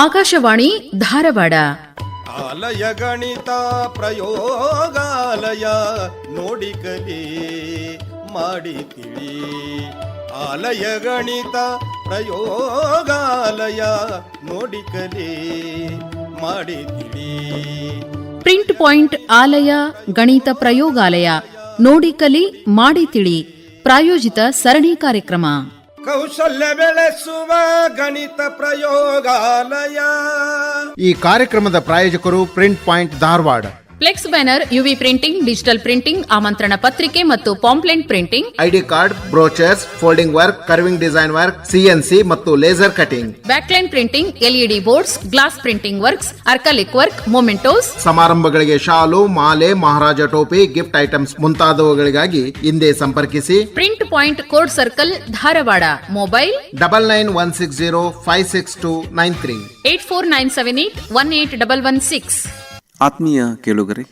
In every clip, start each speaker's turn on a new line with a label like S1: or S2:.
S1: ಆಕಾಶವಾಣಿ ಧಾರವಾಡ.
S2: ಆಲಯ ಗಣಿತ ಪ್ರಯೋಗಾಲಯ ನೋಡಿ ಕಲಿ ಮಾಡಿ ತಿಳಿ. ಆಲಯ ಗಣಿತ ಪ್ರಯೋಗಾಲಯ ನೋಡಿ ಕಲಿ ಮಾಡಿ ತಿಳಿ.
S1: ಪ್ರಿಂಟ್ ಪಾಯಿಂಟ್ ಆಲಯ ಗಣಿತ ಪ್ರಯೋಗಾಲಯ ನೋಡಿ ಕಲಿ ಮಾಡಿ ತಿಳಿ ಪ್ರಾಯೋಜಿತ ಸರಣಿ ಕಾರ್ಯಕ್ರಮ.
S2: ಕೌಶಲ್ಯ ಬೆಳೆಸುವ ಗಣಿತ ಪ್ರಯೋಗಾಲಯ.
S3: ಈ ಕಾರ್ಯಕ್ರಮದ ಪ್ರಾಯೋಜಕರು print point Dharwad.
S1: Flex banner, UV printing, digital printing, ಆಮಂತ್ರಣ ಪತ್ರಿಕೆ ಮತ್ತು pamphlet printing,
S3: ID card, brochures, folding work, carving design work, CNC ಮತ್ತು laser cutting,
S1: backlit printing, LED boards, glass printing works, acrylic work, mementos,
S3: ಸಮಾರಂಭಗಳಿಗೆ ಶಾಲು, ಮಾಲೆ, ಮಹಾರಾಜ ಟೋಪಿ, gift items ಮುಂತಾದವುಗಳಿಗಾಗಿ ಹಿಂದೆ ಸಂಪರ್ಕಿಸಿ.
S1: Print point code circle Dharwad. Mobile
S3: 9916056293
S1: 8497818116.
S4: ಆತ್ಮೀಯ ಕೇಳುಗರೆ,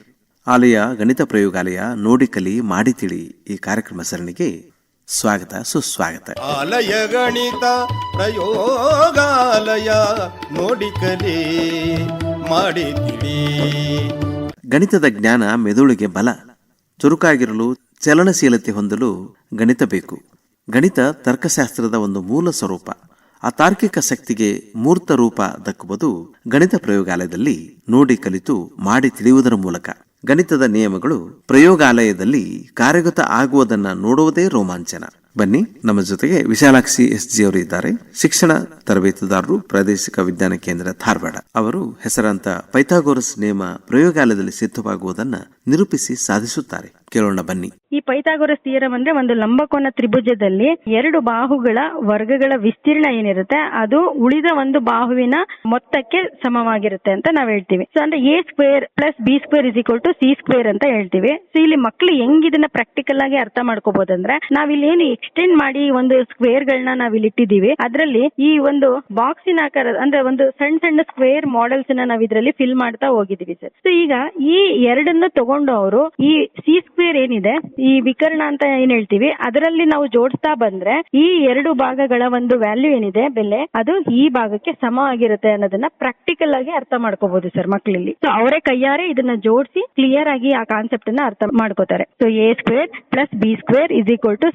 S4: ಆಲಯ ಗಣಿತ ಪ್ರಯೋಗಾಲಯ ನೋಡಿ ಕಲಿ ಮಾಡಿ ತಿಳಿ ಈ ಕಾರ್ಯಕ್ರಮ ಸರಣಿಗೆ ಸ್ವಾಗತ ಸುಸ್ವಾಗತ.
S2: ಆಲಯ ಗಣಿತ ಪ್ರಯೋಗಾಲಯ ನೋಡಿ ಕಲಿ ಮಾಡಿ ತಿಳಿ.
S4: ಗಣಿತದ ಜ್ಞಾನ ಮೆದುಳಿಗೆ ಬಲ, ಚುರುಕಾಗಿರಲು, ಚಲನಶೀಲತೆ ಹೊಂದಲು ಗಣಿತ ಬೇಕು. ಗಣಿತ ತರ್ಕಶಾಸ್ತ್ರದ ಒಂದು ಮೂಲ ಸ್ವರೂಪ. ಆ ತಾರ್ಕಿಕ ಶಕ್ತಿಗೆ ಮೂರ್ತ ರೂಪ ದಕ್ಕುವುದು ಗಣಿತ ಪ್ರಯೋಗಾಲಯದಲ್ಲಿ ನೋಡಿ ಕಲಿತು ಮಾಡಿ ತಿಳಿಯುವುದರ ಮೂಲಕ. ಗಣಿತದ ನಿಯಮಗಳು ಪ್ರಯೋಗಾಲಯದಲ್ಲಿ ಕಾರ್ಯಗತ ಆಗುವುದನ್ನು ನೋಡುವುದೇ ರೋಮಾಂಚನ. ಬನ್ನಿ, ನಮ್ಮ ಜೊತೆಗೆ ವಿಶಾಲಾಕ್ಷಿ SG ಅವರು ಇದ್ದಾರೆ. ಶಿಕ್ಷಣ ತರಬೇತುದಾರರು, ಪ್ರಾದೇಶಿಕ ವಿಜ್ಞಾನ ಕೇಂದ್ರ ಧಾರವಾಡ. ಅವರು ಹೆಸರಾಂತ ಪೈಥಾಗೋರಸ್ ನಿಯಮ ಪ್ರಯೋಗಾಲಯದಲ್ಲಿ ಸಿದ್ಧವಾಗುವುದನ್ನು ನಿರೂಪಿಸಿ ಸಾಧಿಸುತ್ತಾರೆ. ಕೇಳೋಣ ಬನ್ನಿ.
S5: ಈ ಪೈಥಾಗೋರಸ್ ಥಿಯರಂ ಅಂದ್ರೆ ಒಂದು ಲಂಬಕೋನ ತ್ರಿಭುಜದಲ್ಲಿ ಎರಡು ಬಾಹುಗಳ ವರ್ಗಗಳ ವಿಸ್ತೀರ್ಣ ಏನಿರುತ್ತೆ ಅದು ಉಳಿದ ಒಂದು ಬಾಹುವಿನ ಮೊತ್ತಕ್ಕೆ ಸಮವಾಗಿರುತ್ತೆ ಅಂತ ನಾವ್ ಹೇಳ್ತೀವಿ. ಸೊ ಅಂದ್ರೆ A² + B² = C² ಅಂತ ಹೇಳ್ತೀವಿ. ಸೊ ಇಲ್ಲಿ ಮಕ್ಳು ಹೆಂಗ್ ಇದನ್ನ ಪ್ರಾಕ್ಟಿಕಲ್ ಆಗಿ ಅರ್ಥ ಮಾಡ್ಕೋಬಹುದಂದ್ರೆ, ನಾವಿಲ್ಲಿ ಏನು ಎಕ್ಸ್ಟೆಂಡ್ ಮಾಡಿ ಒಂದು ಸ್ಕ್ವೇರ್ ಗಳನ್ನ ನಾವ್ ಇಲ್ಲಿ ಇಟ್ಟಿದೀವಿ. ಅದ್ರಲ್ಲಿ ಈ ಒಂದು ಬಾಕ್ಸಿನ ಆಕಾರ ಅಂದ್ರೆ ಒಂದು ಸಣ್ಣ ಸಣ್ಣ ಸ್ಕ್ವೇರ್ ಮಾಡೆಲ್ಸ್ ನಾವ್ ಇದ್ರಲ್ಲಿ ಫಿಲ್ ಮಾಡ್ತಾ ಹೋಗಿದೀವಿ ಸರ್. ಸೊ ಈಗ ಈ ಎರಡನ್ನು ತಗೊಂಡು ಅವರು ಈ C² ಏನಿದೆ, ಈ ವಿಕರ್ಣ ಅಂತ ಏನ್ ಹೇಳ್ತೀವಿ, ಅದರಲ್ಲಿ ನಾವು ಜೋಡಿಸ್ತಾ ಬಂದ್ರೆ ಈ ಎರಡು ಭಾಗಗಳ ಒಂದು ವ್ಯಾಲ್ಯೂ ಏನಿದೆ ಬೆಲೆ, ಅದು ಈ ಭಾಗಕ್ಕೆ ಸಮ ಆಗಿರುತ್ತೆ ಅನ್ನೋದನ್ನ ಪ್ರಾಕ್ಟಿಕಲ್ ಆಗಿ ಅರ್ಥ ಮಾಡ್ಕೋಬಹುದು ಸರ್ ಮಕ್ಕಳಲ್ಲಿ. ಸೊ ಅವರೇ ಕೈಯಾರೆ ಇದನ್ನ ಜೋಡಿಸಿ ಕ್ಲಿಯರ್ ಆಗಿ ಆ ಕಾನ್ಸೆಪ್ಟ್ ಅನ್ನ ಅರ್ಥ ಮಾಡ್ಕೋತಾರೆ. ಸೊ A² + B² =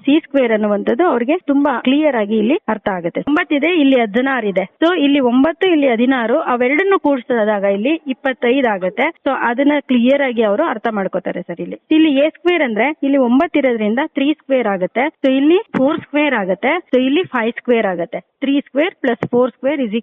S5: C² ಅನ್ನುವಂಥದ್ದು ಅವ್ರಿಗೆ ತುಂಬಾ ಕ್ಲಿಯರ್ ಆಗಿ ಇಲ್ಲಿ ಅರ್ಥ ಆಗುತ್ತೆ. 9 ಇದೆ, ಇಲ್ಲಿ 16 ಇದೆ. ಸೊ ಇಲ್ಲಿ 9, ಇಲ್ಲಿ 16 ಅವೆರಡನ್ನು ಕೂಡಿಸಿದಾಗ ಇಲ್ಲಿ 25 ಆಗುತ್ತೆ. ಸೊ ಅದನ್ನ ಕ್ಲಿಯರ್ ಆಗಿ ಅವರು ಅರ್ಥ ಮಾಡ್ಕೋತಾರೆ ಸರ್. ಇಲ್ಲಿ A² ಅಂದ್ರೆ ಇಲ್ಲಿ 9 ಇರೋದ್ರಿಂದ 3² ಆಗುತ್ತೆ. ಸೊ ಇಲ್ಲಿ 4² ಆಗುತ್ತೆ. ಸೊ ಇಲ್ಲಿ 5² ಆಗುತ್ತೆ. 3² + 4² =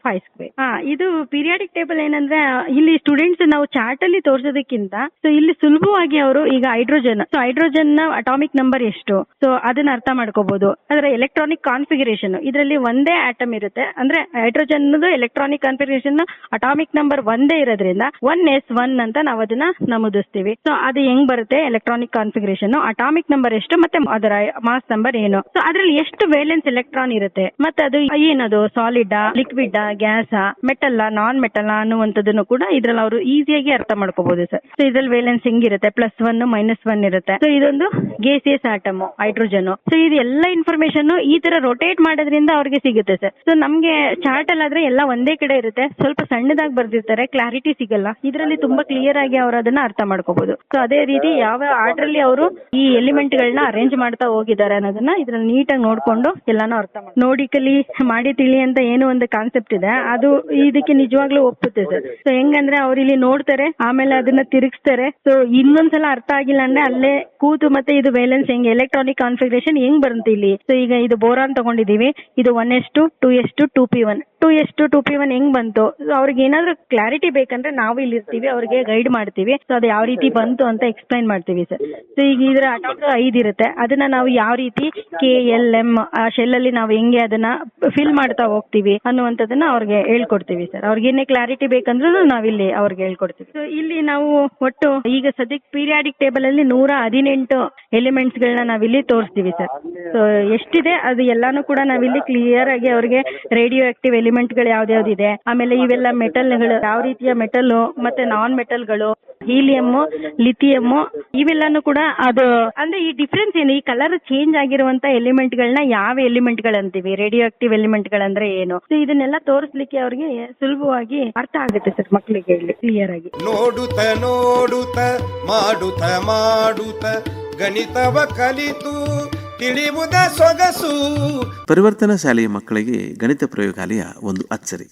S5: 5². ಇದು ಪೀರಿಯಾಡಿಕ್ ಟೇಬಲ್ ಏನಂದ್ರೆ, ಇಲ್ಲಿ ಸ್ಟೂಡೆಂಟ್ಸ್ ನಾವು ಚಾರ್ಟ್ ಅಲ್ಲಿ ತೋರಿಸೋದಕ್ಕಿಂತ ಸೊ ಇಲ್ಲಿ ಸುಲಭವಾಗಿ ಅವರು ಈಗ ಹೈಡ್ರೋಜನ್ ನ ಅಟಾಮಿಕ್ ನಂಬರ್ ಎಷ್ಟು, ಸೊ ಅದನ್ನ ಅರ್ಥ ಮಾಡ್ಕೋಬಹುದು. ಅದರ ಎಲೆಕ್ಟ್ರಾನಿಕ್ ಕಾನ್ಫಿಗರೇಷನ್, ಇದರಲ್ಲಿ ಒಂದೇ ಆಟಮ್ ಇರುತ್ತೆ. ಅಂದ್ರೆ hydrogen electronic configuration atomic number ಒಂದೇ ಇರೋದ್ರಿಂದ 1s1 ಅಂತ ನಾವು ಅದನ್ನ ನಮೂದಿಸ್ತೀವಿ. ಸೊ ಅದು ಹೆಂಗ್ ಬರುತ್ತೆ, ಎಲೆಕ್ಟ್ರಾನಿಕ್ ಕಾನ್ಫಿಗರೇಷನ್, ಅಟಾಮಿಕ್ ನಂಬರ್ ಎಷ್ಟು ಮತ್ತೆ ಅದರ ಮಾಸ್ ನಂಬರ್ ಏನು, ಸೊ ಅದ್ರಲ್ಲಿ ಎಷ್ಟು ವೇಲೆನ್ಸ್ ಎಲೆಕ್ಟ್ರಾನ್ ಇರುತ್ತೆ, ಮತ್ತೆ ಅದು ಏನದು solid, liquid, gas, metal, non metal ಅನ್ನುವಂಥದ್ದನ್ನು ಕೂಡ ಇದ್ರಲ್ಲಿ ಅವರು ಈಸಿಯಾಗಿ ಅರ್ಥ ಮಾಡ್ಕೋಬಹುದು ಸರ್. ಸೊ ಇದ್ರಲ್ಲಿ ವೇಲೆನ್ಸ್ ಹೆಂಗಿರುತ್ತೆ, +1 -1 ಇರುತ್ತೆ. ಸೊ ಇದೊಂದು ಗೇಸಿಯಸ್ ಆಟಮ್ ಹೈಡ್ರೋಜನ್. ಸೊ ಇದು ಎಲ್ಲ ಇನ್ಫಾರ್ಮೇಶನ್ ಈ ತರ ರೊಟೇಟ್ ಮಾಡೋದ್ರಿಂದ ಅವ್ರಿಗೆ ಸಿಗುತ್ತೆ ಸರ್. ಸೊ ನಮ್ಗೆ ಚಾರ್ಟ್ ಅಲ್ಲಾದ್ರೆ ಎಲ್ಲ ಒಂದೇ ಕಡೆ ಇರುತ್ತೆ, ಸ್ವಲ್ಪ ಸಣ್ಣದಾಗಿ ಬರ್ದಿರ್ತಾರೆ, ಕ್ಲಾರಿಟಿ ಸಿಗಲ್ಲ. ಇದರಲ್ಲಿ ತುಂಬಾ ಕ್ಲಿಯರ್ ಆಗಿ ಅವರು ಅದನ್ನ ಅರ್ಥ ಮಾಡ್ಕೋಬಹುದು. ಸೊ ಅದೇ ರೀತಿ ಯಾವ ಆರ್ಡರ್ ಅಲ್ಲಿ ಅವರು ಈ ಎಲಿಮೆಂಟ್ ಗಳನ್ನ ಅರೇಂಜ್ ಮಾಡ್ತಾ ಹೋಗಿದ್ದಾರೆ ಅನ್ನೋದನ್ನ ಇದ್ರಲ್ಲಿ ನೀಟಾಗಿ ನೋಡ್ಕೊಂಡು ಎಲ್ಲಾನು ಅರ್ಥ ನೋಡಿ ಕಲಿ ಮಾಡಿ ತಿಳಿ ಅಂತ ಏನು ಒಂದು ಕಾನ್ಸೆಪ್ಟ್ ಇದೆ, ಅದು ಇದಕ್ಕೆ ನಿಜವಾಗ್ಲೂ ಒಪ್ಪುತ್ತೆ ಸರ್. ಸೊ ಹೆಂಗಂದ್ರೆ ಅವ್ರು ಇಲ್ಲಿ ನೋಡ್ತಾರೆ, ಆಮೇಲೆ ಅದನ್ನ ತಿರುಗಿಸ್ತಾರೆ. ಸೊ ಇನ್ನೊಂದ್ಸಲ ಅರ್ಥ ಆಗಿಲ್ಲ ಅಂದ್ರೆ ಅಲ್ಲೇ ಕೂತು ಮತ್ತೆ ಇದು ವೇಲೆನ್ಸ್ ಹೆಂಗ್, ಎಲೆಕ್ಟ್ರಾನಿಕ್ ಕಾನ್ಫಿಗರೇಷನ್ ಹೆಂಗ್ ಬರುತ್ತೆ ಇಲ್ಲಿ. ಸೊ ಈಗ ಇದು ಬೋರಾನ್ ತಗೊಂಡಿದೀವಿ, ಇದು 1s2 2s2 2p1 2s2 2p1 ಹೆಂಗ್ ಬಂತು. ಅವ್ರಿಗೆ ಏನಾದ್ರು ಕ್ಲಾರಿಟಿ ಬೇಕಂದ್ರೆ ನಾವು ಇಲ್ಲಿ ಇರ್ತೀವಿ, ಅವ್ರಿಗೆ ಗೈಡ್ ಮಾಡ್ತೀವಿ. ಸೊ ಅದು ಯಾವ ರೀತಿ ಬಂತು ಅಂತ ಎಕ್ಸ್ಪ್ಲೈನ್ ಮಾಡ್ತೀವಿ ಸರ್. ಸೊ ಈಗ ಇದರ ಅಟಾಮಿಕ್ 5 ಇರುತ್ತೆ, ಅದನ್ನ ನಾವು ಯಾವ ರೀತಿ KLM ಆ ಶೆಲ್ ಅಲ್ಲಿ ನಾವು ಹೆಂಗೆ ಅದನ್ನ ಫಿಲ್ ಮಾಡ್ತಾ ಹೋಗ್ತೀವಿ ಅನ್ನುವಂಥದ್ದನ್ನ ಅವ್ರಿಗೆ ಹೇಳ್ಕೊಡ್ತೀವಿ ಸರ್. ಅವ್ರಿಗೆ ಏನೇ ಕ್ಲಾರಿಟಿ ಬೇಕಂದ್ರೂ ನಾವಿಲ್ಲಿ ಅವ್ರಿಗೆ ಹೇಳ್ಕೊಡ್ತೀವಿ. ಸೊ ಇಲ್ಲಿ ನಾವು ಒಟ್ಟು ಈಗ ಸದ್ಯಕ್ಕೆ ಪೀರಿಯಾಡಿಕ್ ಟೇಬಲ್ ಅಲ್ಲಿ 118 ಎಲಿಮೆಂಟ್ಸ್ ಗಳನ್ನ ನಾವಿಲ್ಲಿ ತೋರಿಸ್ತೀವಿ ಸರ್. ಸೊ ಎಷ್ಟಿದೆ ಅದು ಎಲ್ಲಾನು ಕೂಡ ನಾವಿಲ್ಲಿ ಕ್ಲಿಯರ್ ಆಗಿ ಅವ್ರಿಗೆ ರೇಡಿಯೋ ಆಕ್ಟಿವ್ ಎಲಿಮೆಂಟ್ಗಳು ಯಾವ್ದ್ಯಾವ್ದಿದೆ, ಆಮೇಲೆ ಇವೆಲ್ಲ ಮೆಟಲ್ಗಳು ಯಾವ ರೀತಿಯ ಮೆಟಲ್ ಮತ್ತೆ ನಾನ್ ಮೆಟಲ್ಗಳು, ಹೀಲಿಯಂ, ಲಿಥಿಯಂ, ಇವೆಲ್ಲಾನು ಕೂಡ ಅದು ಅಂದ್ರೆ ಈ ಡಿಫ್ರೆನ್ಸ್ ಏನು, ಈ ಕಲರ್ ಚೇಂಜ್ ಆಗಿರುವಂತ ಎಲಿಮೆಂಟ್ ಗಳನ್ನ ಯಾವ ಎಲಿಮೆಂಟ್ ಗಳಂತೀವಿ, ರೇಡಿಯೋ ಆಕ್ಟಿವ್ ಎಲಿಮೆಂಟ್ ಗಳಂದ್ರೆ ಏನು, ಸೊ ಇದನ್ನೆಲ್ಲ ತೋರಿಸ್ಲಿಕ್ಕೆ ಅವ್ರಿಗೆ ಸುಲಭವಾಗಿ ಅರ್ಥ ಆಗುತ್ತೆ ಸರ್ ಮಕ್ಕಳಿಗೆ ಇಲ್ಲಿ ಕ್ಲಿಯರ್ ಆಗಿ.
S2: ನೋಡುತ್ತ ನೋಡುತ್ತ ಮಾಡುತ್ತ ಮಾಡುತ್ತ ಗಣಿತವ ಕಲಿತು ತಿಳಿಯುವುದ ಸೊಗಸು.
S4: ಪರಿವರ್ತನಾ ಶಾಲೆಯ ಮಕ್ಕಳಿಗೆ ಗಣಿತ ಪ್ರಯೋಗಾಲಯ ಒಂದು ಅಚ್ಚರಿ.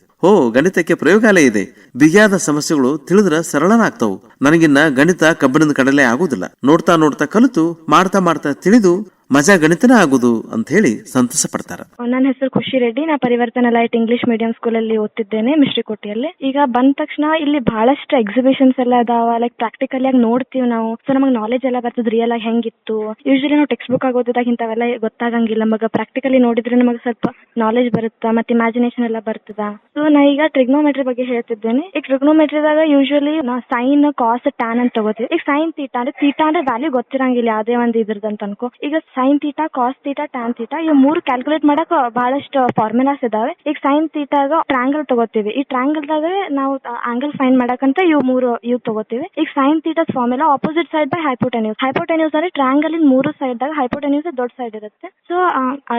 S4: ಗಣಿತಕ್ಕೆ ಪ್ರಯೋಗಾಲಯ ಇದೆ, ಬಿಗಿಯಾದ ಸಮಸ್ಯೆಗಳು ತಿಳಿದ್ರ ಸರಳನಾಗ್ತಾವು. ನನಗಿನ್ನ ಗಣಿತ ಕಬ್ಬಿಣದ ಕಡಲೆ ಆಗುದಿಲ್ಲ, ನೋಡ್ತಾ ನೋಡ್ತಾ ಕಲಿತು ಮಾಡ್ತಾ ಮಾಡ್ತಾ ತಿಳಿದು ಮಜಾ ಗಣಿತನೇ ಆಗುದು ಅಂತ ಹೇಳಿ ಸಂತಸ ಪಡ್ತಾರ.
S6: ನನ್ನ ಹೆಸರು ಖುಷಿ ರೆಡ್ಡಿ. ನಾ ಪರಿವರ್ತನಾ ಲೈಟ್ ಇಂಗ್ಲಿಷ್ ಮೀಡಿಯಂ ಸ್ಕೂಲ್ ಅಲ್ಲಿ ಓದ್ತಿದ್ದೇನೆ, ಮಿಶ್ರಿಕೋಟೆಯಲ್ಲಿ. ಈಗ ಬಂದ ತಕ್ಷಣ ಇಲ್ಲಿ ಬಹಳಷ್ಟು ಎಕ್ಸಿಬಿಷನ್ಸ್ ಎಲ್ಲ ಅದಾವ, ಲೈಕ್ ಪ್ರಾಕ್ಟಿಕಲ್ ಆಗಿ ನೋಡ್ತೀವಿ ನಾವು. ಸೊ ನಮಗೆ ನಾಲೆಜ್ ಎಲ್ಲ ಬರ್ತದೆ, ರಿಯಲ್ ಆಗಿ ಹೆಂಗಿತ್ತು. ಯೂಶಲಿ ನಾವು ಟೆಕ್ಸ್ಟ್ ಬುಕ್ ಆಗೋದಾಗ ಇಂಥವೆಲ್ಲ ಗೊತ್ತಾಗಂಗಿಲ್ಲ. ನಮಗೆ ಪ್ರಾಕ್ಟಿಕಲಿ ನೋಡಿದ್ರೆ ನಮಗೆ ಸ್ವಲ್ಪ ನಾಲೆಜ್ ಬರುತ್ತಾ, ಮತ್ತೆ ಇಮ್ಯಾಜಿನೇಷನ್ ಎಲ್ಲ ಬರ್ತದ. ಸೊ ನಾ ಈಗ ಟ್ರಿಗ್ನೋಮೆಟ್ರಿ ಬಗ್ಗೆ ಹೇಳ್ತಿದ್ದೇನೆ. ಈಗ ಟ್ರಿಗ್ನೋಮೆಟ್ರಿದಾಗ ಯೂಶಲಿ ನಾ ಸೈನ್, ಕಾಸ್, ಟ್ಯಾನ್ ಅಂತ ತಗೋತೀವಿ. ಈಗ ಸೈನ್ ತೀಟಾ ಅಂದ್ರೆ ವ್ಯಾಲ್ಯೂ ಗೊತ್ತಿರಂಗಿಲ್ಲ ಯಾವುದೇ ಒಂದು ಇದ್ರದ್ದು ಅನ್ಕೋ. ಈಗ sine theta, cos theta, tan theta ಇವು ಮೂರು ಕ್ಯಾಲ್ಕುಲೇಟ್ ಮಾಡಕ್ ಬಹಳಷ್ಟು ಫಾರ್ಮುಲಾಸ್ ಇದಾವೆ. ಈಗ ಸೈನ್ ತೀಟಾಗ ಟ್ರ್ಯಾಂಗಲ್ ತಗೋತೀವಿ. ಈ ಟ್ರ್ಯಾಂಗಲ್ ದಾಗ ನಾವು ಆಂಗಲ್ ಫೈಂಡ್ ಮಾಡಕಂತ ಇವು ತಗೋತೀವಿ. ಈಗ sine theta's formula opposite side by hypotenuse. Hypotenuse ಅಂದ್ರೆ ಟ್ರ್ಯಾಂಗಲ್ ಇನ್ ಮೂರು ಸೈಡ್ ದಾಗ ಹೈಪೋಟೆನ್ಯೂಸ್ ದೊಡ್ಡ ಸೈಡ್ ಇರುತ್ತೆ. ಸೊ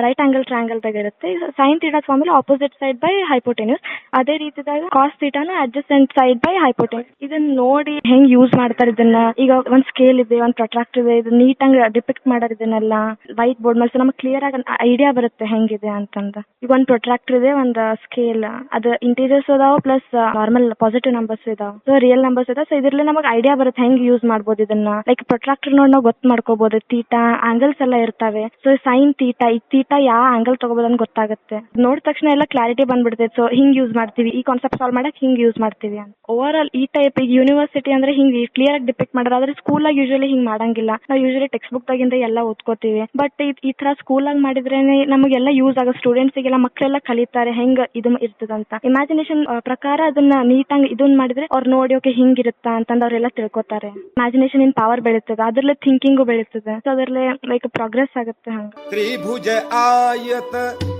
S6: ರೈಟ್ ಆಂಗಲ್ ಟ್ರ್ಯಾಂಗಲ್ ದಾಗ ಇರುತ್ತೆ. Sine theta's formula opposite side by hypotenuse. ಅದೇ ರೀತಿದಾಗ ಕಾಸ್ ತೀಟಾನ ಅಡ್ಜಸೆಂಟ್ ಸೈಡ್ ಬೈ ಹೈಪೋಟೆನ್ಯೂಸ್. ಇದನ್ನ ನೋಡಿ ಹೆಂಗ್ ಯೂಸ್ ಮಾಡ್ತಾರೆ ಇದನ್ನ. ಈಗ ಒಂದ್ ಸ್ಕೇಲ್ ಇದೆ, ಒಂದ್ ಪ್ರೊಟ್ರಾಕ್ಟರ್ ಇದೆ, ಇದು ನೀಟಾಗಿ ಡಿಪಿಕ್ಟ್ ಮಾಡೋರ್ ಇದನ್ನೆಲ್ಲ ವೈಟ್ ಬೋರ್ಡ್ ಮೇಲೆ. ನಮಗೆ ಕ್ಲಿಯರ್ ಆಗಿ ಐಡಿಯಾ ಬರುತ್ತೆ ಹೆಂಗಿದೆ ಅಂತಂದ. ಈಗ ಒಂದ್ ಪ್ರೊಟ್ರಾಕ್ಟರ್ ಇದೆ, ಒಂದ್ ಸ್ಕೇಲ್, ಅದು ಇಂಟೀಜರ್ಸ್ ಅದಾವ ಪ್ಲಸ್ ನಾರ್ಮಲ್ ಪಾಸಿಟಿವ್ ನಂಬರ್ಸ್ ಇದಾವ, ಸೊ ರಿಯಲ್ ನಂಬರ್ಸ್ ಇದಾವ. ಸೊ ಇದ್ರಲ್ಲಿ ನಮಗೆ ಐಡಿಯಾ ಬರುತ್ತೆ ಹೆಂಗ್ ಯೂಸ್ ಮಾಡ್ಬೋದು ಇದನ್ನ. ಲೈಕ್ ಪ್ರೊಟ್ರಾಕ್ಟರ್ ನೋಡಿ ನಾವು ಗೊತ್ತು ಮಾಡ್ಕೋಬಹುದು. ತೀಟಾ ಆಂಗಲ್ಸ್ ಎಲ್ಲ ಇರ್ತವೆ. ಸೊ ಸೈನ್ ತೀಟಾ, ಈ ತೀಟಾ ಯಾವ ಆಂಗಲ್ ತಗೋಬಹುದು ಅಂತ ಗೊತ್ತಾಗುತ್ತೆ. ನೋಡಿದ ತಕ್ಷಣ ಎಲ್ಲ ಕ್ಲಾರಿಟಿ ಬಂದ್ಬಿಡುತ್ತೆ. ಸೊ ಹಿಂಗ್ ಯೂಸ್ ಮಾಡ್ತೀವಿ, ಈ ಕಾನ್ಸೆಪ್ಟ್ ಸಾಲ್ವ್ ಮಾಡಕ್ ಹಿಂಗ್ ಯೂಸ್ ಮಾಡ್ತೀವಿ ಅಂತ. ಓವರ್ ಆಲ್ ಈ ಟೈಪ್ ಈಗ ಯೂನಿವರ್ಸಿಟಿ ಅಂದ್ರೆ ಹಿಂಗ್ ಕ್ಲಿಯರ್ ಆಗಿ ಡಿಪಿಕ್ಟ್ ಮಾಡೋದು. ಆದ್ರೆ ಸ್ಕೂಲ್ ಆಗಿ ಯೂಶಲಿ ಹಿಂಗ್ ಮಾಡಂಗಿಲ್ಲ. ನಾವು ಯೂಶಲಿ ಟೆಕ್ಸ್ಟ್ ಬುಕ್ ದಾಗಿಂದ ಎಲ್ಲ ಓದ್ಕೋತೀವಿ. ಬಟ್ ಈ ತರ ಸ್ಕೂಲ್ ಆಗಿ ಮಾಡಿದ್ರೇನೆ ನಮಗೆಲ್ಲ ಯೂಸ್ ಆಗೋ, ಸ್ಟೂಡೆಂಟ್ಸ್ಗೆಲ್ಲ ಮಕ್ಕಳೆಲ್ಲ ಕಲಿತಾರೆ ಹೆಂಗ್ ಇದು ಇರ್ತದಂತ. ಇಮ್ಯಾಜಿನೇಷನ್ ಪ್ರಕಾರ ಅದನ್ನ ನೀಟಾಗಿ ಇದನ್ನ ಮಾಡಿದ್ರೆ ಅವ್ರು ನೋಡಿ ಓಕೆ ಹಿಂಗಿರುತ್ತಾ ಅಂತಂದ್ ಅವ್ರೆಲ್ಲ ತಿಳ್ಕೊತಾರೆ. ಇಮ್ಯಾಜಿನೇಷನ್ ಇನ್ ಪವರ್ ಬೆಳೀತದೆ, ಅದ್ರಲ್ಲೇ ಥಿಂಕಿಂಗು ಬೆಳೀತದೆ. ಸೊ ಅದ್ರಲ್ಲೇ ಲೈಕ್ ಪ್ರೋಗ್ರೆಸ್ ಆಗುತ್ತೆ. ಹಂಗ
S2: ತ್ರಿಭುಜ ಆಯತ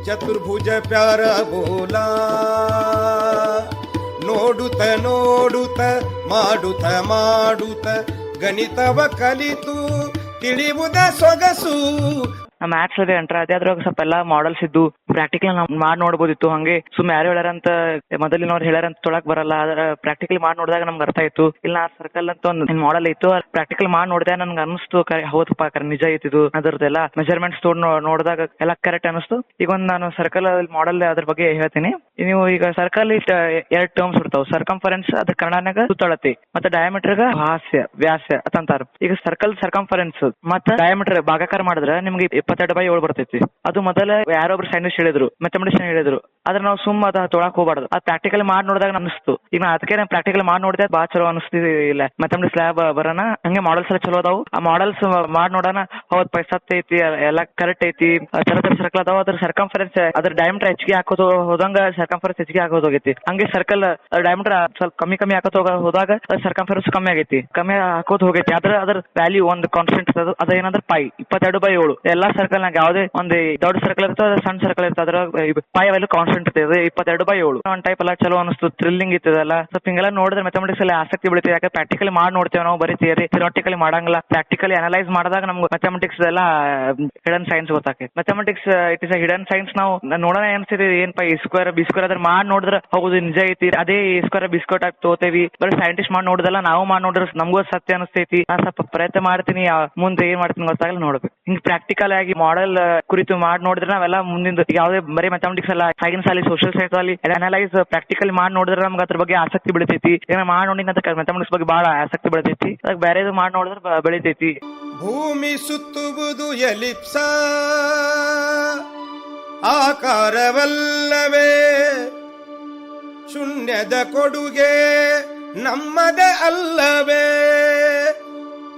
S2: ಚತುರ್ಭುಜ ಪ್ಯಾರ ಬೋಲಾ ನೋಡುತ್ತ ನೋಡುತ್ತ ಮಾಡುತ್ತ ಮಾಡುತ್ತ ಗಣಿತವ ಕಲಿತು ತಿಳಿಯುವುದ ಸೊಗಸು.
S7: ಮ್ಯಾಥ್ಸ್ ಅದೇ ಎಂಟ್ರ ಅದೇ ಅದ್ರಾಗ ಸ್ವಲ್ಪ ಎಲ್ಲಾ ಮಾಡಲ್ಸ್ ಇದ್ದು ಪ್ರಾಕ್ಟಿಕಲ್ ನಾವು ಮಾಡಿ ನೋಡ್ಬೋದಿತ್ತು. ಹಂಗೆ ಸುಮ್ಮನೆ ಯಾರು ಹೇಳ್ಯಾರಂತ ಮೊದಲಿನವ್ರು ಹೇಳ್ಯಾರಂತ ತೊಳಕ್ ಬರಲ್ಲ. ಅದ್ರ ಪ್ರಾಕ್ಟಿಕಲ್ ಮಾಡಿ ನೋಡಿದಾಗ ನಮ್ಗೆ ಅರ್ಥ ಆಯ್ತು. ಇಲ್ಲ ಸರ್ಕಲ್ ಅಂತ ಒಂದು ಮಾಡಲ್ ಇತ್ತು, ಪ್ರಾಕ್ಟಿಕಲ್ ಮಾಡಿ ನೋಡಿದಾಗ ನನ್ಗೆ ಅನಿಸ್ತು ಹೌದಪ್ಪ ನಿಜ ಐತಿದು. ಅದ್ರದ್ದೆಲ್ಲ ಮೆಜರ್ಮೆಂಟ್ಸ್ ನೋಡಿದಾಗ ಎಲ್ಲ ಕರೆಕ್ಟ್ ಅನಿಸ್ತು. ಈಗ ಒಂದು ನಾನು ಸರ್ಕಲ್ ಮಾಡಲ್ ಅದ್ರ ಬಗ್ಗೆ ಹೇಳ್ತೀನಿ. ನೀವು ಈಗ ಸರ್ಕಲ್ ಎರಡು ಟರ್ಮ್ಸ್ ಇರ್ತಾವ. ಸರ್ಕಂಫರೆನ್ಸ್ ಅದ್ರ ಕನ್ನಡನಾಗ ಸುತ್ತಳತೆ, ಮತ್ತೆ ಡಯಾಮೀಟರ್ ವ್ಯಾಸ ಅಂತಂತಾರ. ಈಗ ಸರ್ಕಂಫರೆನ್ಸ್ ಮತ್ತೆ ಡಯಾಮೀಟರ್ ಭಾಗಾಕಾರ ಮಾಡಿದ್ರೆ ನಿಮ್ಗೆ 22/7 ಬರ್ತೈತಿ. ಅದು ಮೊದಲ ಯಾರೊಬ್ರು ಸೈನ್ಸ್ ಹೇಳಿದ್ರು, ಮ್ಯಾಥಮೆಟಿಷಿಯನ್ ಹೇಳಿದ್ರು. ಆದ್ರೆ ನಾವು ಸುಮ್ಮ ಅದ ತೊಳಕ್ ಹೋಗ್ಬಾರ್ದು. ಅದು ಪ್ರಾಕ್ಟಿಕಲ್ ಮಾಡಿ ನೋಡಿದಾಗ ಅನಿಸ್ತು. ಈಗ ಅದಕ್ಕೆ ಪ್ರಾಕ್ಟಿಕಲ್ ಮಾಡಿ ನೋಡಿದ್ರೆ ಬಾ ಚಲೋ ಅನಿಸ್ತಿಲ್ಲ. ಮ್ಯಾಥಮೆಟಿಕ್ಸ್ ಲ್ಯಾಬ್ ಬರೋಣ ಹಂಗೆ ಮಾಡಲ್ಸ್ ಎಲ್ಲ ಚಲೋ ಅದಾವು. ಆ ಮಾಡಲ್ಸ್ ಮಾಡಿ ನೋಡೋಣ ಹೌದ್ ಪೈಸತ್ ಐತಿ, ಎಲ್ಲ ಕರೆಕ್ಟ್ ಐತಿ. ತರ ಸರ್ಕಲ್ ಅದಾವ. ಅದ್ರ ಸರ್ಕಂಫರೆನ್ಸ್ ಅದ್ರ ಡಯಾಮೀಟರ್ ಹೆಚ್ಚಿಗೆ ಹಾಕೋದು ಹೋದಂಗ ಸರ್ಕಂಫರೆನ್ಸ್ ಹೆಚ್ಚಿಗೆ ಹಾಕೋದು ಹೋಗೈತಿ. ಹಂಗೆ ಸರ್ಕಲ್ ಡಯಾಮೀಟರ್ ಸ್ವಲ್ಪ ಕಮ್ಮಿ ಹಾಕೋದು ಹೋದಾಗ ಸರ್ಕಂಫರೆನ್ಸ್ ಕಮ್ಮಿ ಆಗೈತಿ, ಕಮ್ಮಿ ಹಾಕೋದು ಹೋಗೈತಿ. ಅದ್ರ ವ್ಯಾಲ್ಯೂ ಒಂದು ಕಾನ್ಸ್ಟೆಂಟ್ ಅದೇನಂದ್ರೆ ಪೈ 22/7. ಎಲ್ಲಾ ಸರ್ಕಲ್ ನಾಗ ಯಾವುದೇ ಒಂದು ದೊಡ್ಡ ಸರ್ಕಲ್ ಇರ್ತದೆ, ಸಣ್ಣ ಸರ್ಕಲ್ ಇರ್ತದೆ, ಅದ್ರ ಪೈ ವ್ಯಾಲ್ಯೂ ಕಾನ್ಸ್ಟೆಂಟ್ ಇರ್ತದೆ 22/7. ಒಂದ್ ಟೈಪ್ ಎಲ್ಲ ಚಲೋ ಅನಿಸ್ತು, ಥ್ರಿಲ್ಲಿಂಗ್ ಇರ್ತದಲ್ಲ. ಸ್ವಲ್ಪ ಹಿಂಗೆಲ್ಲ ನೋಡಿದ್ರೆ ಮ್ಯಾಥಮೆಟಿಕ್ಸ್ ಅಲ್ಲಿ ಆಸಕ್ತಿ ಬೆಳಿತೀವಿ. ಯಾಕೆ ಪ್ರಾಕ್ಟಿಕಲಿ ಮಾಡಿ ನೋಡ್ತೇವೆ ನಾವು, ಬರೀ ಥಿಯರಿಟಿಕಲಿ ಮಾಡಂಗಿಲ್ಲ. ಪ್ರಾಕ್ಟಿಕಲಿ ಅನಲೈಸ್ ಮಾಡಿದಾಗ ನಮ್ಗೆ ಮ್ಯಾಥಮೆಟಿಕ್ಸ್ ಎಲ್ಲ ಹಿಡನ್ ಸೈನ್ಸ್ ಗೊತ್ತಾಕೈತಿ. Mathematics it is hidden science. ನಾವು ನೋಡೋಣ ಅನ್ಸ್ತಿದೆ ಏನ್ ಪೈ ಸ್ಕ್ವೇರ್ ಬಿ ಸ್ಕ್ವೇರ್ ಅದ್ರ ಮಾಡಿ ನೋಡಿದ್ರೆ ಹೌದು ನಿಜ ಐತಿ. ಅದೇ ಸ್ಕ್ವೇರ್ ಬಿ ಸ್ಕ್ವೇರ್ ಆಗಿ ತಗೋತೇವಿ. ಬರೀ ಸೈಂಟಿಸ್ಟ್ ಮಾಡಿ ನೋಡಿದಲ್ಲ, ನಾವು ಮಾಡಿ ನೋಡಿದ್ರೆ ನಮಗೂ ಸತ್ಯ ಅನಿಸ್ತೈತಿ. ನಾನು ಸ್ವಲ್ಪ ಪ್ರಯತ್ನ ಮಾಡ್ತೀನಿ, ಮುಂದೆ ಏನ್ ಮಾಡ್ತೀನಿ ಗೊತ್ತಾಗಲ್ಲ ನೋಡ್ಬೇಕು. ಹಿಂಗ್ ಪ್ರಾಕ್ಟಿಕಲ್ ಆಗಿ ಮಾಡೆಲ್ ಕುರಿತು ಮಾಡಿ ನೋಡಿದ್ರೆ ನಾವೆಲ್ಲ ಮುಂದಿನ ಯಾವುದೇ ಬರೀ ಮ್ಯಾಥಮೆಟಿಕ್ಸ್ ಅಲ್ಲ, ಸೈನ್ಸ್ ಅಲ್ಲಿ ಸೋಷಿಯಲ್ ಸೈನ್ಸ್ ಅಲ್ಲಿ ಅನಲೈಸ್ ಪ್ರಾಕ್ಟಿಕಲ್ ಮಾಡಿ ನೋಡಿದ್ರೆ ನಮ್ಗೆ ಅದ್ರ ಬಗ್ಗೆ ಆಸಕ್ತಿ ಬೆಳಿತೈತಿ. ಮಾಡಿ ನೋಡಿ ಮ್ಯಾಥಮೆಟಿಕ್ಸ್ ಬಗ್ಗೆ ಬಹಳ ಆಸಕ್ತಿ ಬೆಳಿತೈತಿ. ಅದಕ್ಕೆ ಬೇರೆದು ಮಾಡಿ ನೋಡಿದ್ರೆ ಬೆಳಿತೈತಿ.
S2: ಭೂಮಿ ಸುತ್ತುವುದು ಎಲಿಪ್ಸ ಆಕಾರವಲ್ಲವೇ, ಶೂನ್ಯದ ಕೊಡುಗೆ ನಮ್ಮದೇ ಅಲ್ಲವೇ,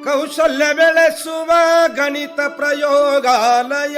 S2: ಕೌಶಲ್ಯ ಬೆಳೆಸುವ ಗಣಿತ ಪ್ರಯೋಗಾಲಯ.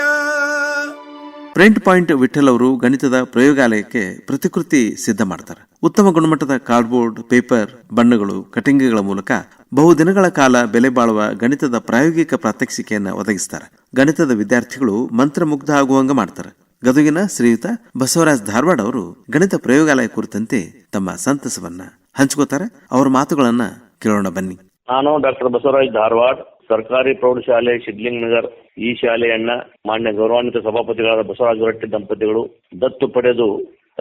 S4: ಪ್ರಿಂಟ್ ಪಾಯಿಂಟ್ ವಿಠಲ್ ಅವರು ಗಣಿತದ ಪ್ರಯೋಗಾಲಯಕ್ಕೆ ಪ್ರತಿಕೃತಿ ಸಿದ್ಧ ಮಾಡ್ತಾರೆ. ಉತ್ತಮ ಗುಣಮಟ್ಟದ ಕಾರ್ಡ್ಬೋರ್ಡ್, ಪೇಪರ್, ಬಣ್ಣಗಳು, ಕಟಿಂಗ್ಗಳ ಮೂಲಕ ಬಹುದಿನಗಳ ಕಾಲ ಬೆಲೆ ಬಾಳುವ ಗಣಿತದ ಪ್ರಾಯೋಗಿಕ ಪ್ರಾತ್ಯಕ್ಷಿಕೆಯನ್ನು ಒದಗಿಸ್ತಾರೆ. ಗಣಿತದ ವಿದ್ಯಾರ್ಥಿಗಳು ಮಂತ್ರಮುಗ್ಧ ಆಗುವಂಗ ಮಾಡ್ತಾರೆ. ಗದುಗಿನ ಶ್ರೀಯುತ ಬಸವರಾಜ್ ಧಾರವಾಡ ಅವರು ಗಣಿತ ಪ್ರಯೋಗಾಲಯ ಕುರಿತಂತೆ ತಮ್ಮ ಸಂತಸವನ್ನ ಹಂಚ್ಕೋತಾರೆ. ಅವರ ಮಾತುಗಳನ್ನ ಕೇಳೋಣ ಬನ್ನಿ.
S8: ನಾನು ಡಾಕ್ಟರ್ ಬಸವರಾಜ್ ಧಾರವಾಡ್, ಸರ್ಕಾರಿ ಪ್ರೌಢಶಾಲೆ ಶಿಡ್ಲಿಂಗ್ ನಗರ್. ಈ ಶಾಲೆಯನ್ನ ಮಾನ್ಯ ಗೌರವಾನ್ವಿತ ಸಭಾಪತಿಗಳಾದ ಬಸವರಾಜ ಹೊರಟ್ಟಿ ದಂಪತಿಗಳು ದತ್ತು ಪಡೆದು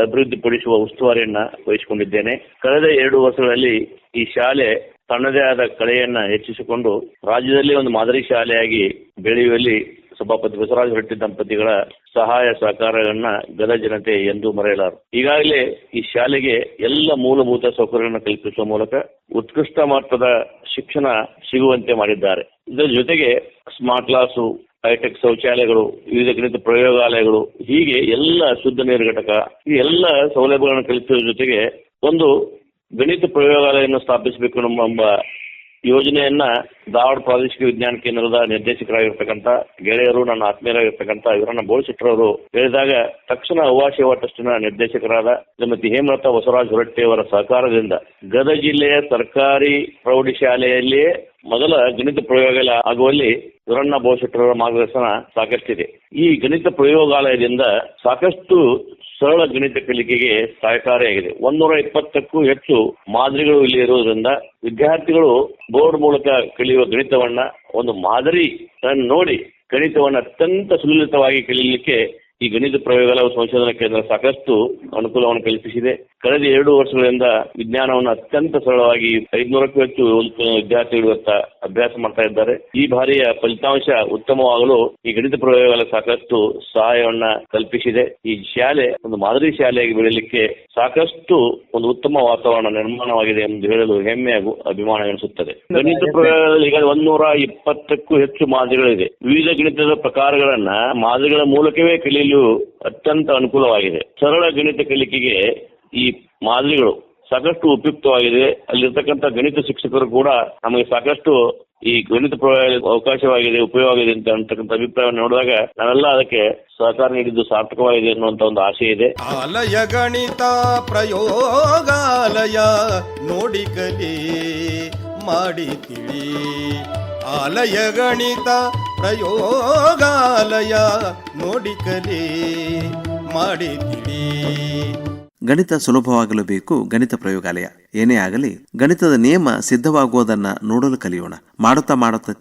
S8: ಅಭಿವೃದ್ಧಿಪಡಿಸುವ ಉಸ್ತುವಾರಿಯನ್ನ ವಹಿಸಿಕೊಂಡಿದ್ದೇನೆ. ಕಳೆದ 2 ವರ್ಷಗಳಲ್ಲಿ ಈ ಶಾಲೆ ತನ್ನದೇ ಆದ ಕಲೆಯನ್ನ ಹೆಚ್ಚಿಸಿಕೊಂಡು ರಾಜ್ಯದಲ್ಲಿ ಒಂದು ಮಾದರಿ ಶಾಲೆಯಾಗಿ ಬೆಳೆಯುವಲ್ಲಿ ಸಭಾಪತಿ ಬಸವರಾಜ ಹೊರಟ್ಟಿ ದಂಪತಿಗಳ ಸಹಾಯ ಸಹಕಾರಗಳನ್ನ ಗದಗ ಜನತೆ ಎಂದೂ ಮರೆಯಲಾರರು. ಈಗಾಗಲೇ ಈ ಶಾಲೆಗೆ ಎಲ್ಲ ಮೂಲಭೂತ ಸೌಕರ್ಯಗಳನ್ನು ಕಲ್ಪಿಸುವ ಮೂಲಕ ಉತ್ಕೃಷ್ಟ ಮಟ್ಟದ ಶಿಕ್ಷಣ ಸಿಗುವಂತೆ ಮಾಡಿದ್ದಾರೆ. ಇದರ ಜೊತೆಗೆ ಸ್ಮಾರ್ಟ್ ಕ್ಲಾಸು, ಹೈಟೆಕ್ ಶೌಚಾಲಯಗಳು, ವಿವಿಧ ಗಣಿತ ಪ್ರಯೋಗಾಲಯಗಳು, ಹೀಗೆ ಎಲ್ಲ ಶುದ್ಧ ನೀರು ಘಟಕ, ಈ ಎಲ್ಲ ಸೌಲಭ್ಯಗಳನ್ನು ಕಲ್ಪಿಸುವ ಜೊತೆಗೆ ಒಂದು ಗಣಿತ ಪ್ರಯೋಗಾಲಯವನ್ನು ಸ್ಥಾಪಿಸಬೇಕು ಎಂಬ ಯೋಜನೆಯನ್ನ ಧಾರವಾಡ ಪ್ರಾದೇಶಿಕ ವಿಜ್ಞಾನ ಕೇಂದ್ರದ ನಿರ್ದೇಶಕರಾಗಿರ್ತಕ್ಕಂಥ ಗೆಳೆಯರು, ನನ್ನ ಆತ್ಮೀಯರಾಗಿರ್ತಕ್ಕಂಥ ಇವರನ್ನ ಬೋಳಿಸಿಟ್ಟರವರು ಹೇಳಿದಾಗ ತಕ್ಷಣ ಅವ್ವಾಶೇವಾ ಟ್ರಸ್ಟಿನ ನಿರ್ದೇಶಕರಾದ ಶ್ರೀಮತಿ ಹೇಮಲತಾ ಬಸವರಾಜ ಹೊರಟ್ಟಿ ಅವರ ಸಹಕಾರದಿಂದ ಗದಗ ಜಿಲ್ಲೆಯ ಸರ್ಕಾರಿ ಪ್ರೌಢಶಾಲೆಯಲ್ಲಿಯೇ ಮೊದಲ ಗಣಿತ ಪ್ರಯೋಗಾಲಯ ಆಗುವಲ್ಲಿ ಇವರನ್ನ ಬೋಳಿಸಿಟ್ಟರವರ ಮಾರ್ಗದರ್ಶನ ಸಾಕಷ್ಟಿದೆ. ಈ ಗಣಿತ ಪ್ರಯೋಗಾಲಯದಿಂದ ಸಾಕಷ್ಟು ಸರಳ ಗಣಿತ ಕಲಿಕೆಗೆ ಸಹಕಾರಿಯಾಗಿದೆ. 120ಕ್ಕೂ ಹೆಚ್ಚು ಮಾದರಿಗಳು ಇಲ್ಲಿ ಇರುವುದರಿಂದ ವಿದ್ಯಾರ್ಥಿಗಳು ಬೋರ್ಡ್ ಮೂಲಕ ಕಲಿಯುವ ಗಣಿತವನ್ನ ಒಂದು ಮಾದರಿ ನೋಡಿ ಗಣಿತವನ್ನ ಅತ್ಯಂತ ಸುಲಲಿತವಾಗಿ ಕಲಿಯಲಿಕ್ಕೆ ಈ ಗಣಿತ ಪ್ರಯೋಗಾಲಯ ಸಂಶೋಧನಾ ಕೇಂದ್ರ ಸಾಕಷ್ಟು ಅನುಕೂಲವನ್ನು ಕಲ್ಪಿಸಿದೆ. ಕಳೆದ 2 ವರ್ಷಗಳಿಂದ ವಿಜ್ಞಾನವನ್ನು ಅತ್ಯಂತ ಸರಳವಾಗಿ 500ಕ್ಕೂ ಹೆಚ್ಚು ವಿದ್ಯಾರ್ಥಿಗಳು ಇವತ್ತ ಅಭ್ಯಾಸ ಮಾಡ್ತಾ ಇದ್ದಾರೆ. ಈ ಬಾರಿಯ ಫಲಿತಾಂಶ ಉತ್ತಮವಾಗಲು ಈ ಗಣಿತ ಪ್ರಯೋಗಾಲಯ ಸಾಕಷ್ಟು ಸಹಾಯವನ್ನ ಕಲ್ಪಿಸಿದೆ. ಈ ಶಾಲೆ ಒಂದು ಮಾದರಿ ಶಾಲೆಯಾಗಿ ಬೆಳೆಯಲಿಕ್ಕೆ ಸಾಕಷ್ಟು ಒಂದು ಉತ್ತಮ ವಾತಾವರಣ ನಿರ್ಮಾಣವಾಗಿದೆ ಎಂದು ಹೇಳಲು ಹೆಮ್ಮೆ ಹಾಗೂ ಅಭಿಮಾನ ಎನಿಸುತ್ತದೆ. ಗಣಿತ ಪ್ರಯೋಗಾಲಯದಲ್ಲಿ ಈಗ 120ಕ್ಕೂ ಹೆಚ್ಚು ಮಾದರಿಗಳಿದೆ. ವಿವಿಧ ಗಣಿತದ ಪ್ರಕಾರಗಳನ್ನ ಮಾದರಿಗಳ ಮೂಲಕವೇ ಕಲಿಯಲು ಅತ್ಯಂತ ಅನುಕೂಲವಾಗಿದೆ. ಸರಳ ಗಣಿತ ಕಲಿಕೆಗೆ ಈ ಮಾದರಿಗಳು ಸಾಕಷ್ಟು ಉಪಯುಕ್ತವಾಗಿದೆ. ಅಲ್ಲಿರ್ತಕ್ಕಂಥ ಗಣಿತ ಶಿಕ್ಷಕರು ಕೂಡ ನಮಗೆ ಸಾಕಷ್ಟು ಈ ಗಣಿತ ಅವಕಾಶವಾಗಿದೆ, ಉಪಯೋಗವಾಗಿದೆ ಅಂತಕ್ಕಂಥ ಅಭಿಪ್ರಾಯವನ್ನು ನೋಡಿದಾಗ ನಾವೆಲ್ಲ ಅದಕ್ಕೆ ಸಹಕಾರ ನೀಡಿದ್ದು ಸಾರ್ಥಕವಾಗಿದೆ ಅನ್ನುವಂತ ಒಂದು ಆಶೆ ಇದೆ.
S2: ಆಲಯ ಗಣಿತ ಪ್ರಯೋಗಾಲಯ ನೋಡಿ ಕಲಿ ಮಾಡಿ ತಿಳಿ. ಆಲಯ ಗಣಿತ ಪ್ರಯೋಗಾಲಯ ನೋಡಿ ಕಲಿ ಮಾಡಿ ತಿಳಿ.
S4: ಗಣಿತ ಸುಲಭವಾಗಲು ಬೇಕು ಗಣಿತ ಪ್ರಯೋಗಾಲಯ. ಏನೇ ಆಗಲಿ ಗಣಿತದ ನಿಯಮ ಸಿದ್ಧವಾಗುವುದನ್ನ ನೋಡಲು ಕಲಿಯೋಣ. ಮಾಡುತ್ತಾ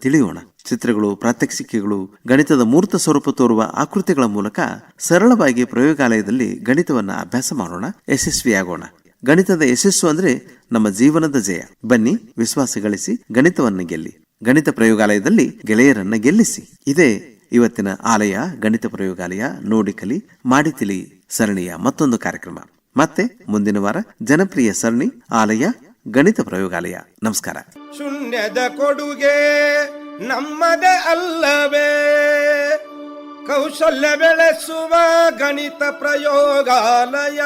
S4: ತಿಳಿಯೋಣ. ಚಿತ್ರಗಳು, ಪ್ರಾತ್ಯಕ್ಷಿಕೆಗಳು, ಗಣಿತದ ಮೂರ್ತ ಸ್ವರೂಪ ತೋರುವ ಆಕೃತಿಗಳ ಮೂಲಕ ಸರಳವಾಗಿ ಪ್ರಯೋಗಾಲಯದಲ್ಲಿ ಗಣಿತವನ್ನ ಅಭ್ಯಾಸ ಮಾಡೋಣ, ಯಶಸ್ವಿಯಾಗೋಣ. ಗಣಿತದ ಯಶಸ್ಸು ಅಂದ್ರೆ ನಮ್ಮ ಜೀವನದ ಜಯ. ಬನ್ನಿ, ವಿಶ್ವಾಸ ಗಳಿಸಿ ಗಣಿತವನ್ನ ಗೆಲ್ಲಿ. ಗಣಿತ ಪ್ರಯೋಗಾಲಯದಲ್ಲಿ ಗೆಳೆಯರನ್ನ ಗೆಲ್ಲಿಸಿ. ಇದೇ ಇವತ್ತಿನ ಆಲಯ ಗಣಿತ ಪ್ರಯೋಗಾಲಯ ನೋಡಿ ಕಲಿ ಮಾಡಿ ತಿಳಿ ಸರಣಿಯ ಮತ್ತೊಂದು ಕಾರ್ಯಕ್ರಮ. ಮತ್ತೆ ಮುಂದಿನ ವಾರ ಜನಪ್ರಿಯ ಸರಣಿ ಆಲಯ ಗಣಿತ ಪ್ರಯೋಗಾಲಯ. ನಮಸ್ಕಾರ.
S2: ಶೂನ್ಯದ ಕೊಡುಗೆ ನಮ್ಮದೇ ಅಲ್ಲವೇ, ಕೌಶಲ್ಯ ಬೆಳೆಸುವ ಗಣಿತ ಪ್ರಯೋಗಾಲಯ.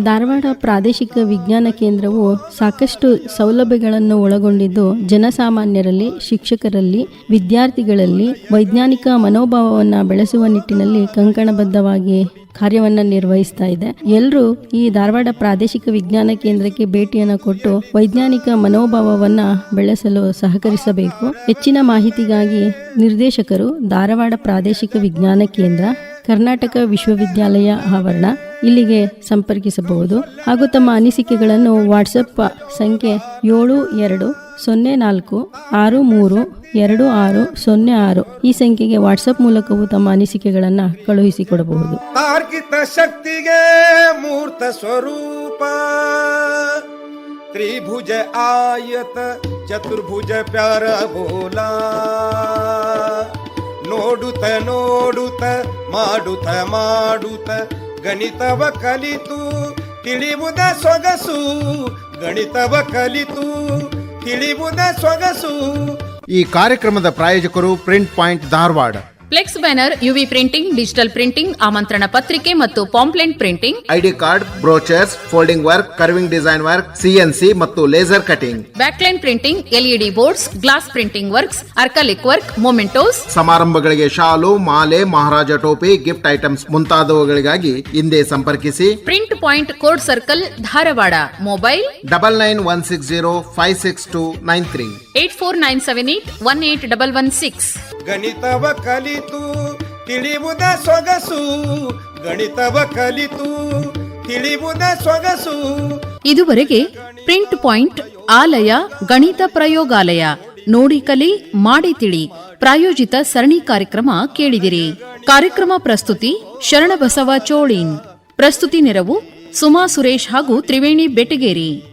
S9: ಧಾರವಾಡ ಪ್ರಾದೇಶಿಕ ವಿಜ್ಞಾನ ಕೇಂದ್ರವು ಸಾಕಷ್ಟು ಸೌಲಭ್ಯಗಳನ್ನು ಒಳಗೊಂಡಿದ್ದು ಜನಸಾಮಾನ್ಯರಲ್ಲಿ, ಶಿಕ್ಷಕರಲ್ಲಿ, ವಿದ್ಯಾರ್ಥಿಗಳಲ್ಲಿ ವೈಜ್ಞಾನಿಕ ಮನೋಭಾವವನ್ನು ಬೆಳೆಸುವ ನಿಟ್ಟಿನಲ್ಲಿ ಕಂಕಣಬದ್ಧವಾಗಿ ಕಾರ್ಯವನ್ನು ನಿರ್ವಹಿಸ್ತಾ ಇದೆ. ಎಲ್ಲರೂ ಈ ಧಾರವಾಡ ಪ್ರಾದೇಶಿಕ ವಿಜ್ಞಾನ ಕೇಂದ್ರಕ್ಕೆ ಭೇಟಿಯನ್ನು ಕೊಟ್ಟು ವೈಜ್ಞಾನಿಕ ಮನೋಭಾವವನ್ನು ಬೆಳೆಸಲು ಸಹಕರಿಸಬೇಕು. ಹೆಚ್ಚಿನ ಮಾಹಿತಿಗಾಗಿ ನಿರ್ದೇಶಕರು, ಧಾರವಾಡ ಪ್ರಾದೇಶಿಕ ವಿಜ್ಞಾನ ಕೇಂದ್ರ, ಕರ್ನಾಟಕ ವಿಶ್ವವಿದ್ಯಾಲಯ ಆವರಣ, ಇಲ್ಲಿಗೆ ಸಂಪರ್ಕಿಸಬಹುದು. ಹಾಗೂ ತಮ್ಮ ಅನಿಸಿಕೆಗಳನ್ನು ವಾಟ್ಸಪ್ ಸಂಖ್ಯೆ 7204632606 ಈ ಸಂಖ್ಯೆಗೆ ವಾಟ್ಸಪ್ ಮೂಲಕವೂ ತಮ್ಮ ಅನಿಸಿಕೆಗಳನ್ನು ಕಳುಹಿಸಿಕೊಡಬಹುದು.
S2: ತಾರ್ಕಿಕ ಶಕ್ತಿಗೆ ಮೂರ್ತ ಸ್ವರೂಪ, ತ್ರಿಭುಜ ಆಯತ ಚತುರ್ಭುಜ ಪ್ಯಾರ ಬೋಲಾ. ನೋಡುತ್ತ ಮಾಡುತ್ತ ಗಣಿತವ ಕಲಿತು ತಿಳಿಯುವುದ ಸೊಗಸು. ಗಣಿತವ ಕಲಿತು ತಿಳಿಯುವುದ ಸೊಗಸು.
S3: ಈ ಕಾರ್ಯಕ್ರಮದ ಪ್ರಾಯೋಜಕರು print point Dharwad.
S1: Flex banner, UV printing, digital printing, ಆಮಂತ್ರಣ ಪತ್ರಿಕೆ ಮತ್ತು pamphlet printing,
S3: ID card, brochures, folding work, carving design work, CNC ಮತ್ತು laser cutting,
S1: backlit printing, LED boards, glass printing works, acrylic work, mementos.
S3: ಸಮಾರಂಭಗಳಿಗೆ ಶಾಲು, ಮಾಲೆ, ಮಹಾರಾಜ ಟೋಪಿ, gift items ಮುಂತಾದವುಗಳಿಗಾಗಿ ಹಿಂದೆ ಸಂಪರ್ಕಿಸಿ.
S1: Print point, code circle, Dharwad. Mobile
S3: 9916056293
S1: 8497818116.
S2: ಗಣಿತವ ಕಲಿತು ತಿಳಿಯುವುದ ಸೊಗಸು ಗಣಿತವ ಕಲಿತು ತಿಳಿಯುವುದ ಸೊಗಸು.
S1: ಇದುವರೆಗೆ ಪ್ರಿಂಟ್ ಪಾಯಿಂಟ್ ಆಲಯ ಗಣಿತ ಪ್ರಯೋಗಾಲಯ ನೋಡಿ ಕಲಿ ಮಾಡಿ ತಿಳಿ ಪ್ರಾಯೋಜಿತ ಸರಣಿ ಕಾರ್ಯಕ್ರಮ ಕೇಳಿದಿರಿ. ಕಾರ್ಯಕ್ರಮ ಪ್ರಸ್ತುತಿ ಶರಣಬಸವ ಚೋಳಿನ್. ಪ್ರಸ್ತುತಿ ನೆರವು ಸುಮಾ ಸುರೇಶ್ ಹಾಗೂ ತ್ರಿವೇಣಿ ಬೆಟಗೇರಿ.